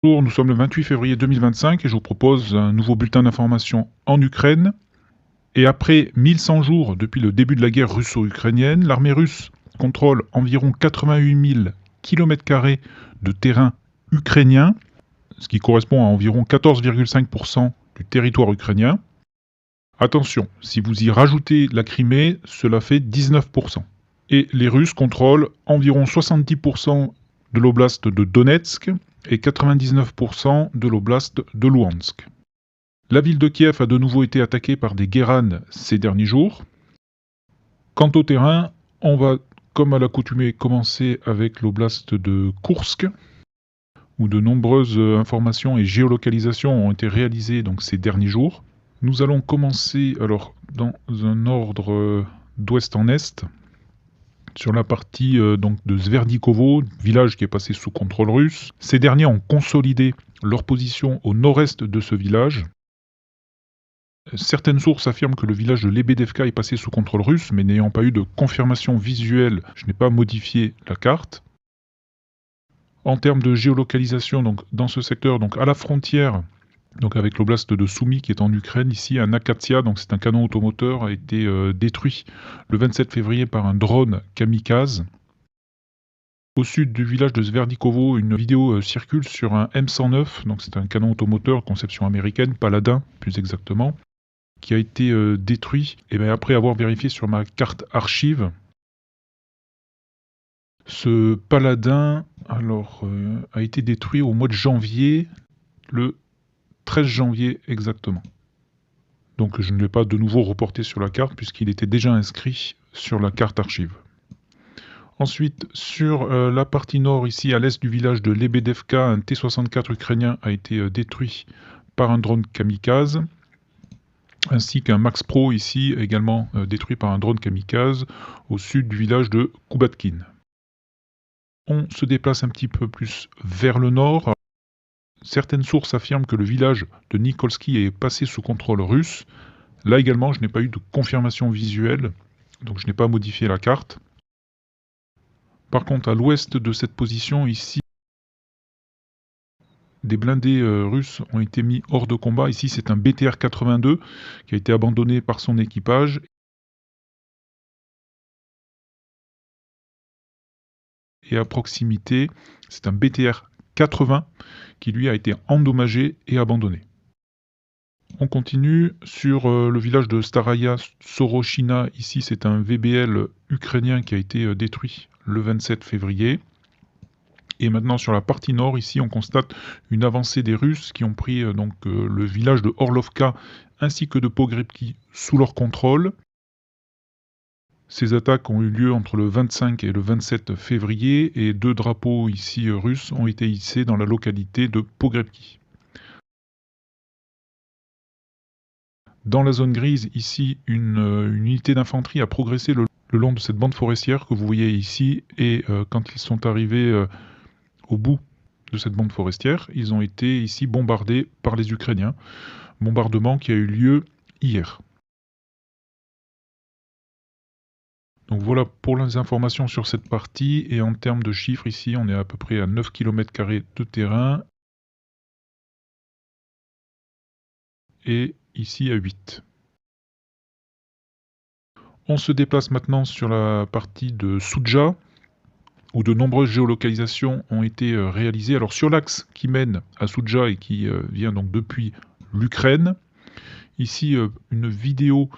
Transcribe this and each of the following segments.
Bonjour, nous sommes le 28 février 2025 et je vous propose un nouveau bulletin d'information en Ukraine. Et après 1100 jours depuis le début de la guerre russo-ukrainienne, l'armée russe contrôle environ 88 000 km² de terrain ukrainien, ce qui correspond à environ 14,5% du territoire ukrainien. Attention, si vous y rajoutez la Crimée, cela fait 19%. Et les Russes contrôlent environ 70% de l'oblast de Donetsk et 99% de l'oblast de Louhansk. La ville de Kiev a de nouveau été attaquée par des guéranes ces derniers jours. Quant au terrain, on va, comme à l'accoutumée, commencer avec l'oblast de Koursk, où de nombreuses informations et géolocalisations ont été réalisées donc, ces derniers jours. Nous allons commencer alors dans un ordre d'ouest en est, sur la partie donc de Sverdikovo, village qui est passé sous contrôle russe. Ces derniers ont consolidé leur position au nord-est de ce village. Certaines sources affirment que le village de Lebedevka est passé sous contrôle russe, mais n'ayant pas eu de confirmation visuelle, je n'ai pas modifié la carte. En termes de géolocalisation, donc dans ce secteur, donc à la frontière, donc avec l'oblast de Soumy qui est en Ukraine, ici un Akatia, donc c'est un canon automoteur, a été détruit le 27 février par un drone kamikaze. Au sud du village de Sverdikovo, une vidéo circule sur un M109, donc c'est un canon automoteur conception américaine, Paladin plus exactement, qui a été détruit. Et bien après avoir vérifié sur ma carte archive, ce Paladin a été détruit au mois de janvier, le 13 janvier exactement. Donc je ne l'ai pas de nouveau reporté sur la carte puisqu'il était déjà inscrit sur la carte archive. Ensuite, sur la partie nord, ici à l'est du village de Lebedevka, un T-64 ukrainien a été détruit par un drone kamikaze, ainsi qu'un Max Pro ici également détruit par un drone kamikaze au sud du village de Kubatkin. On se déplace un petit peu plus vers le nord. Certaines sources affirment que le village de Nikolski est passé sous contrôle russe. Là également, je n'ai pas eu de confirmation visuelle, donc je n'ai pas modifié la carte. Par contre, à l'ouest de cette position, ici, des blindés russes ont été mis hors de combat. Ici, c'est un BTR 82 qui a été abandonné par son équipage. Et à proximité, c'est un BTR 80 qui lui a été endommagé et abandonné. On continue sur le village de Staraya Soroshina. Ici, c'est un VBL ukrainien qui a été détruit le 27 février. Et maintenant, sur la partie nord, ici, on constate une avancée des Russes qui ont pris le village de Orlovka ainsi que de Pogrebki sous leur contrôle. Ces attaques ont eu lieu entre le 25 et le 27 février et 2 drapeaux ici russes ont été hissés dans la localité de Pogrebki. Dans la zone grise, ici, une unité d'infanterie a progressé le long de cette bande forestière que vous voyez ici. Et quand ils sont arrivés au bout de cette bande forestière, ils ont été ici bombardés par les Ukrainiens. Bombardement qui a eu lieu hier. Donc voilà pour les informations sur cette partie. Et en termes de chiffres, ici, on est à peu près à 9 km² de terrain. Et ici à 8. On se déplace maintenant sur la partie de Soudja, où de nombreuses géolocalisations ont été réalisées. Alors sur l'axe qui mène à Soudja et qui vient donc depuis l'Ukraine, ici une vidéo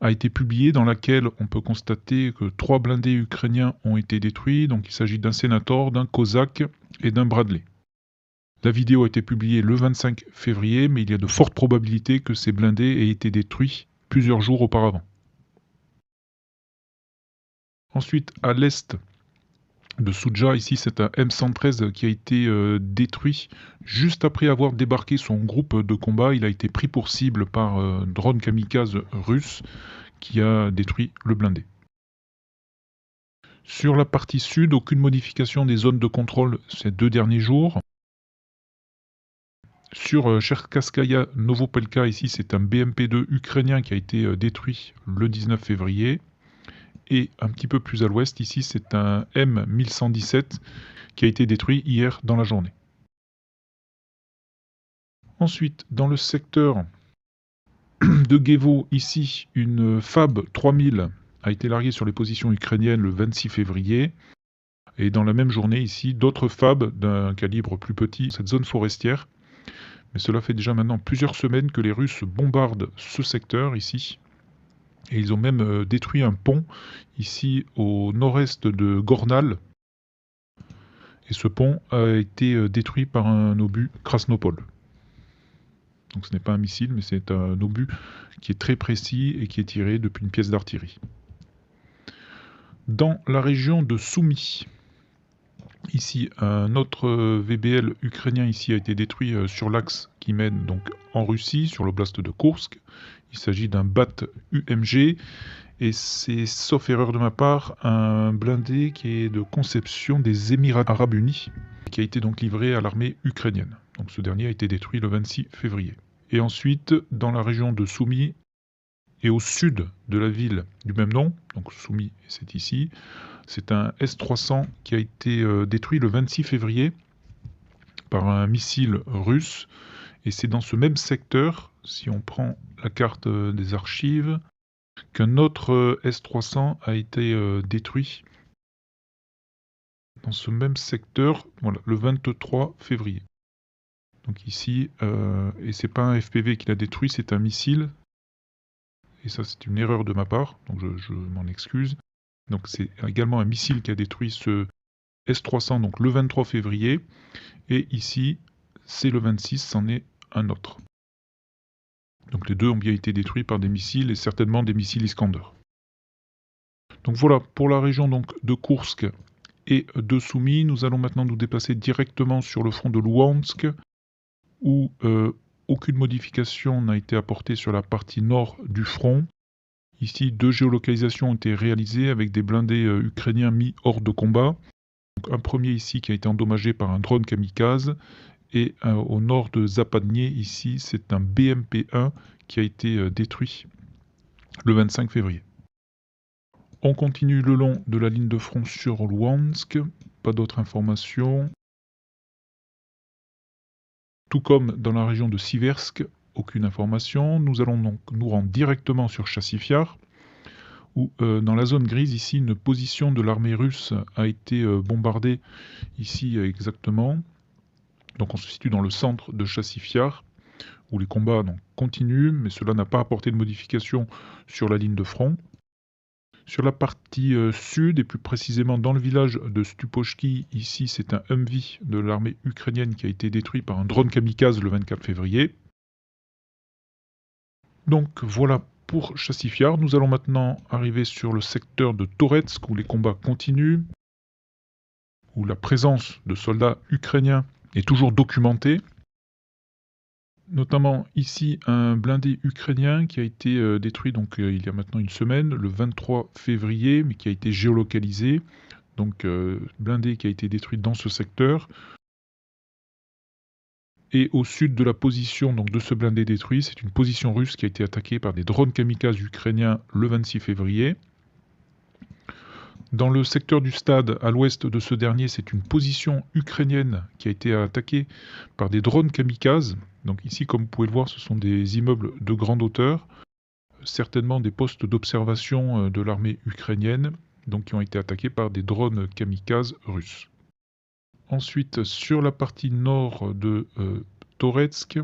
a été publiée dans laquelle on peut constater que 3 blindés ukrainiens ont été détruits. Donc il s'agit d'un Senator, d'un Kozak et d'un Bradley. La vidéo a été publiée le 25 février, mais il y a de fortes probabilités que ces blindés aient été détruits plusieurs jours auparavant. Ensuite, à l'est de Soudja, ici c'est un M113 qui a été détruit juste après avoir débarqué son groupe de combat. Il a été pris pour cible par un drone kamikaze russe qui a détruit le blindé. Sur la partie sud, aucune modification des zones de contrôle ces 2 derniers jours. Sur Cherkaskaya Novopelka, ici c'est un BMP-2 ukrainien qui a été détruit le 19 février. Et un petit peu plus à l'ouest, ici c'est un M1117 qui a été détruit hier dans la journée. Ensuite, dans le secteur de Guevo, ici, une FAB 3000 a été larguée sur les positions ukrainiennes le 26 février. Et dans la même journée, ici, d'autres FAB d'un calibre plus petit, cette zone forestière. Mais cela fait déjà maintenant plusieurs semaines que les Russes bombardent ce secteur, ici. Et ils ont même détruit un pont, ici, au nord-est de Gornal. Et ce pont a été détruit par un obus Krasnopol. Donc ce n'est pas un missile, mais c'est un obus qui est très précis et qui est tiré depuis une pièce d'artillerie. Dans la région de Soumy, ici, un autre VBL ukrainien ici a été détruit sur l'axe qui mène donc en Russie, sur l'oblast de Koursk. Il s'agit d'un BAT UMG et c'est, sauf erreur de ma part, un blindé qui est de conception des Émirats Arabes Unis, qui a été donc livré à l'armée ukrainienne. Donc ce dernier a été détruit le 26 février. Et ensuite, dans la région de Soumy et au sud de la ville du même nom, donc Soumy c'est ici, c'est un S-300 qui a été détruit le 26 février par un missile russe. Et c'est dans ce même secteur, si on prend la carte des archives, qu'un autre S-300 a été détruit dans ce même secteur, voilà, le 23 février. Donc ici, et c'est pas un FPV qui l'a détruit, c'est un missile. Et ça, c'est une erreur de ma part, donc je m'en excuse. Donc c'est également un missile qui a détruit ce S-300 donc le 23 février. Et ici, c'est le 26, c'en est un autre. Donc les deux ont bien été détruits par des missiles et certainement des missiles Iskander. Donc voilà, pour la région donc de Koursk et de Soumy, nous allons maintenant nous déplacer directement sur le front de Louhansk, où aucune modification n'a été apportée sur la partie nord du front. Ici, 2 géolocalisations ont été réalisées avec des blindés ukrainiens mis hors de combat. Donc, un premier ici qui a été endommagé par un drone kamikaze, et au nord de Zapadnier, ici, c'est un BMP-1 qui a été détruit le 25 février. On continue le long de la ligne de front sur Louhansk, pas d'autres informations. Tout comme dans la région de Siversk, aucune information. Nous allons donc nous rendre directement sur Chassifiar, où dans la zone grise, ici, une position de l'armée russe a été bombardée, ici exactement. Donc on se situe dans le centre de Chassifiar, où les combats donc, continuent, mais cela n'a pas apporté de modification sur la ligne de front. Sur la partie sud, et plus précisément dans le village de Stupochki, ici c'est un Humvee de l'armée ukrainienne qui a été détruit par un drone kamikaze le 24 février. Donc voilà pour Chassifiar. Nous allons maintenant arriver sur le secteur de Toretsk, où les combats continuent, où la présence de soldats ukrainiens est toujours documentée. Notamment ici un blindé ukrainien qui a été détruit donc il y a maintenant une semaine, le 23 février, mais qui a été géolocalisé. Donc blindé qui a été détruit dans ce secteur. Et au sud de la position donc, de ce blindé détruit, c'est une position russe qui a été attaquée par des drones kamikazes ukrainiens le 26 février. Dans le secteur du stade, à l'ouest de ce dernier, c'est une position ukrainienne qui a été attaquée par des drones kamikazes. Donc ici, comme vous pouvez le voir, ce sont des immeubles de grande hauteur, certainement des postes d'observation de l'armée ukrainienne, donc qui ont été attaqués par des drones kamikazes russes. Ensuite, sur la partie nord de Toretsk,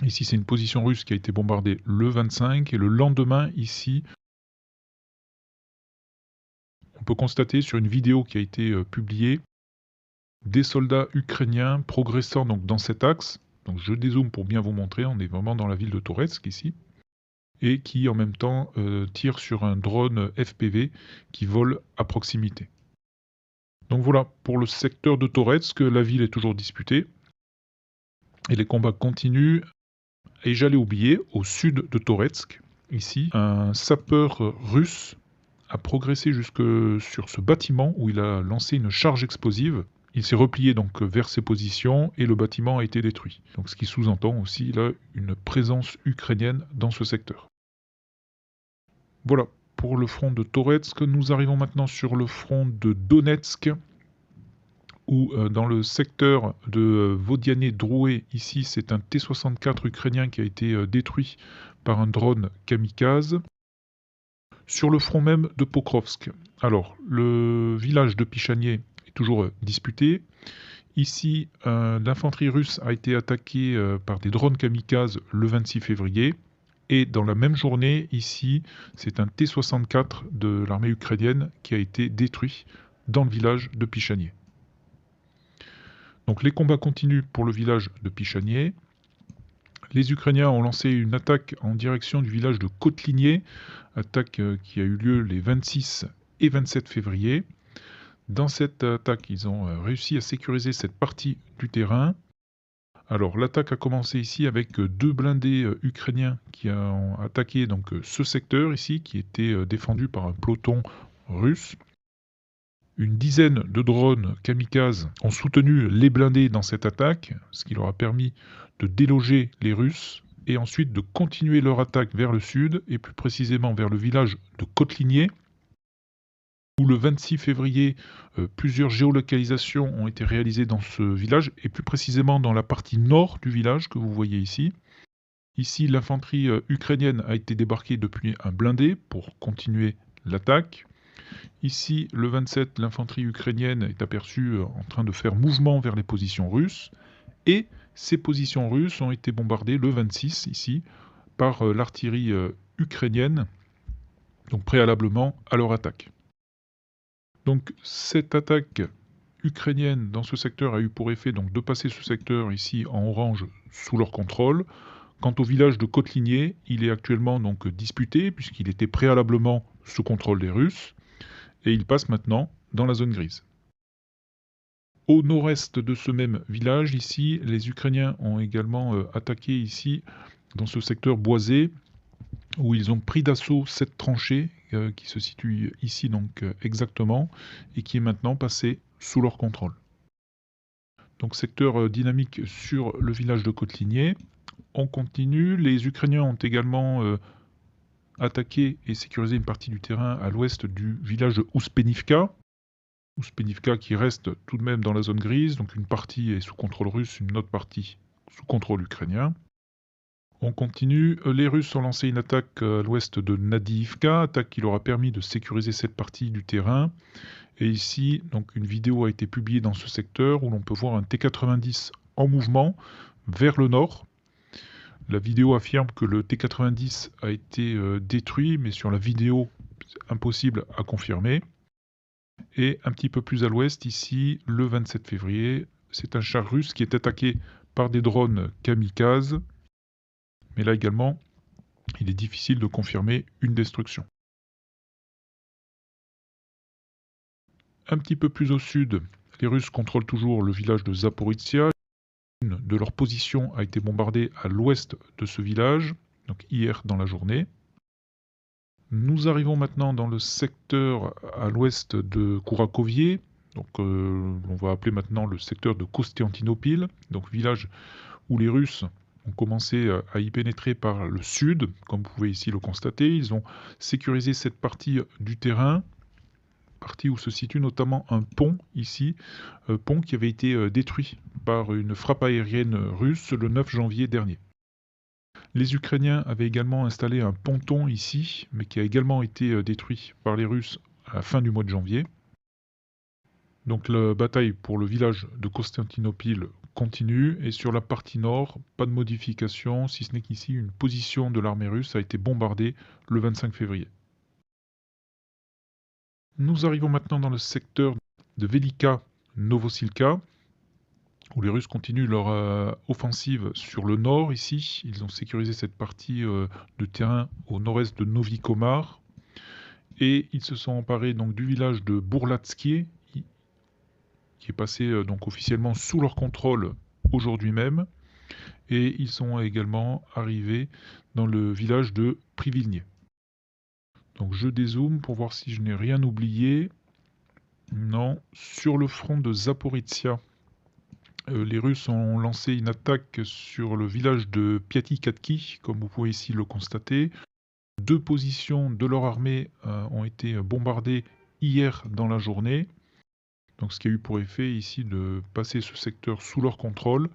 ici c'est une position russe qui a été bombardée le 25, et le lendemain, ici, on peut constater sur une vidéo qui a été publiée des soldats ukrainiens progressant donc dans cet axe. Donc je dézoome pour bien vous montrer, on est vraiment dans la ville de Toretsk ici, et qui en même temps tirent sur un drone FPV qui vole à proximité. Donc voilà, pour le secteur de Toretsk, la ville est toujours disputée, et les combats continuent. Et j'allais oublier, au sud de Toretsk, ici, un sapeur russe a progressé jusque sur ce bâtiment où il a lancé une charge explosive. Il s'est replié donc vers ses positions et le bâtiment a été détruit. Donc ce qui sous-entend aussi là une présence ukrainienne dans ce secteur. Voilà pour le front de Toretsk. Nous arrivons maintenant sur le front de Donetsk, Ou dans le secteur de Vodiane-Droué, ici c'est un T-64 ukrainien qui a été détruit par un drone kamikaze. Sur le front même de Pokrovsk. Alors, le village de Pichanier est toujours disputé. Ici, l'infanterie russe a été attaquée par des drones kamikazes le 26 février. Et dans la même journée, ici, c'est un T-64 de l'armée ukrainienne qui a été détruit dans le village de Pichanier. Donc les combats continuent pour le village de Pichanier. Les Ukrainiens ont lancé une attaque en direction du village de Kotlinier, attaque qui a eu lieu les 26 et 27 février. Dans cette attaque, ils ont réussi à sécuriser cette partie du terrain. Alors l'attaque a commencé ici avec 2 blindés ukrainiens qui ont attaqué donc ce secteur ici, qui était défendu par un peloton russe. Une dizaine de drones kamikazes ont soutenu les blindés dans cette attaque, ce qui leur a permis de déloger les Russes et ensuite de continuer leur attaque vers le sud et plus précisément vers le village de Kotlinier, où le 26 février, plusieurs géolocalisations ont été réalisées dans ce village et plus précisément dans la partie nord du village que vous voyez ici. Ici, l'infanterie ukrainienne a été débarquée depuis un blindé pour continuer l'attaque. Ici, le 27, l'infanterie ukrainienne est aperçue en train de faire mouvement vers les positions russes. Et ces positions russes ont été bombardées le 26, ici, par l'artillerie ukrainienne, donc préalablement à leur attaque. Donc cette attaque ukrainienne dans ce secteur a eu pour effet donc, de passer ce secteur ici en orange sous leur contrôle. Quant au village de Kotlinier, il est actuellement donc disputé puisqu'il était préalablement sous contrôle des Russes. Et il passe maintenant dans la zone grise. Au nord-est de ce même village, ici, les Ukrainiens ont également attaqué ici, dans ce secteur boisé, où ils ont pris d'assaut cette tranchée qui se situe ici donc exactement, et qui est maintenant passée sous leur contrôle. Donc secteur dynamique sur le village de Kotlinier. On continue, les Ukrainiens ont également attaqué et sécurisé une partie du terrain à l'ouest du village de Ouspenivka. Ouspenivka qui reste tout de même dans la zone grise, donc une partie est sous contrôle russe, une autre partie sous contrôle ukrainien. On continue, les Russes ont lancé une attaque à l'ouest de Nadiivka, attaque qui leur a permis de sécuriser cette partie du terrain. Et ici, donc une vidéo a été publiée dans ce secteur où l'on peut voir un T-90 en mouvement vers le nord. La vidéo affirme que le T-90 a été détruit, mais sur la vidéo, c'est impossible à confirmer. Et un petit peu plus à l'ouest, ici, le 27 février, c'est un char russe qui est attaqué par des drones kamikazes. Mais là également, il est difficile de confirmer une destruction. Un petit peu plus au sud, les Russes contrôlent toujours le village de Zaporizhia. Une de leurs positions a été bombardée à l'ouest de ce village, donc hier dans la journée. Nous arrivons maintenant dans le secteur à l'ouest de Kourakovier, donc on va appeler maintenant le secteur de Constantinopole, donc village où les Russes ont commencé à y pénétrer par le sud, comme vous pouvez ici le constater. Ils ont sécurisé cette partie du terrain, partie où se situe notamment un pont ici, pont qui avait été détruit par une frappe aérienne russe le 9 janvier dernier. Les Ukrainiens avaient également installé un ponton ici, mais qui a également été détruit par les Russes à la fin du mois de janvier. Donc la bataille pour le village de Constantinopole continue, et sur la partie nord, pas de modification, si ce n'est qu'ici une position de l'armée russe a été bombardée le 25 février. Nous arrivons maintenant dans le secteur de Velika Novosilka, où les Russes continuent leur offensive sur le nord ici. Ils ont sécurisé cette partie de terrain au nord-est de Novi Komar. Et ils se sont emparés donc du village de Bourlatskie, qui est passé donc officiellement sous leur contrôle aujourd'hui même. Et ils sont également arrivés dans le village de Privilnier. Donc je dézoome pour voir si je n'ai rien oublié. Non, sur le front de Zaporizhia, les Russes ont lancé une attaque sur le village de Piatikatki, comme vous pouvez ici le constater. 2 positions de leur armée ont été bombardées hier dans la journée. Donc ce qui a eu pour effet ici de passer ce secteur sous leur contrôle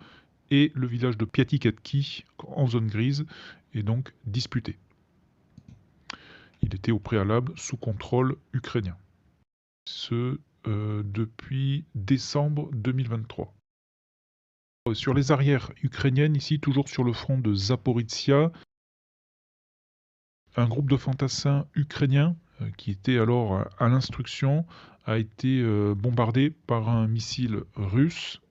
et le village de Piatikatki en zone grise est donc disputé. Il était au préalable sous contrôle ukrainien. Ce depuis décembre 2023. Sur les arrières ukrainiennes, ici toujours sur le front de Zaporizhia, un groupe de fantassins ukrainiens qui était alors à l'instruction a été bombardé par un missile russe.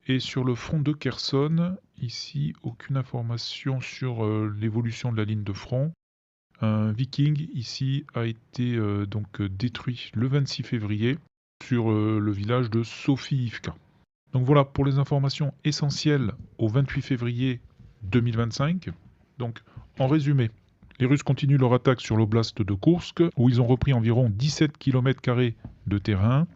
Et sur le front de Kherson, ici aucune information sur l'évolution de la ligne de front. Un Viking ici a été donc détruit le 26 février sur le village de Sofiivka. Donc voilà pour les informations essentielles au 28 février 2025. Donc en résumé, les Russes continuent leur attaque sur l'oblast de Koursk où ils ont repris environ 17 km² de terrain.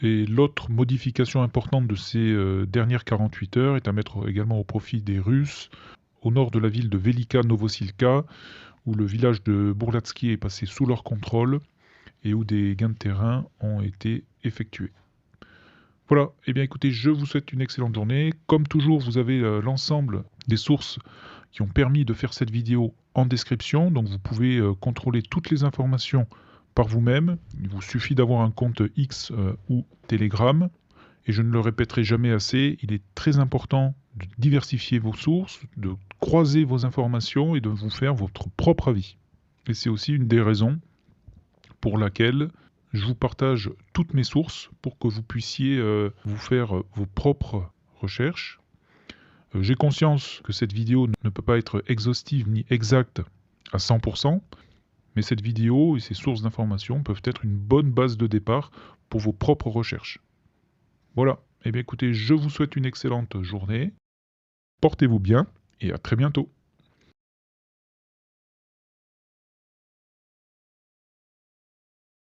Et l'autre modification importante de ces dernières 48 heures est à mettre également au profit des Russes au nord de la ville de Velika Novosilka où le village de Bourlatsky est passé sous leur contrôle et où des gains de terrain ont été effectués. Voilà, et bien écoutez, je vous souhaite une excellente journée. Comme toujours, vous avez l'ensemble des sources qui ont permis de faire cette vidéo en description, donc vous pouvez contrôler toutes les informations par vous-même. Il vous suffit d'avoir un compte X ou Telegram, et je ne le répéterai jamais assez, il est très important de diversifier vos sources, de croiser vos informations et de vous faire votre propre avis. Et c'est aussi une des raisons pour laquelle je vous partage toutes mes sources pour que vous puissiez vous faire vos propres recherches. J'ai conscience que cette vidéo ne peut pas être exhaustive ni exacte à 100%, mais cette vidéo et ces sources d'informations peuvent être une bonne base de départ pour vos propres recherches. Voilà, et bien écoutez, je vous souhaite une excellente journée, portez-vous bien et à très bientôt.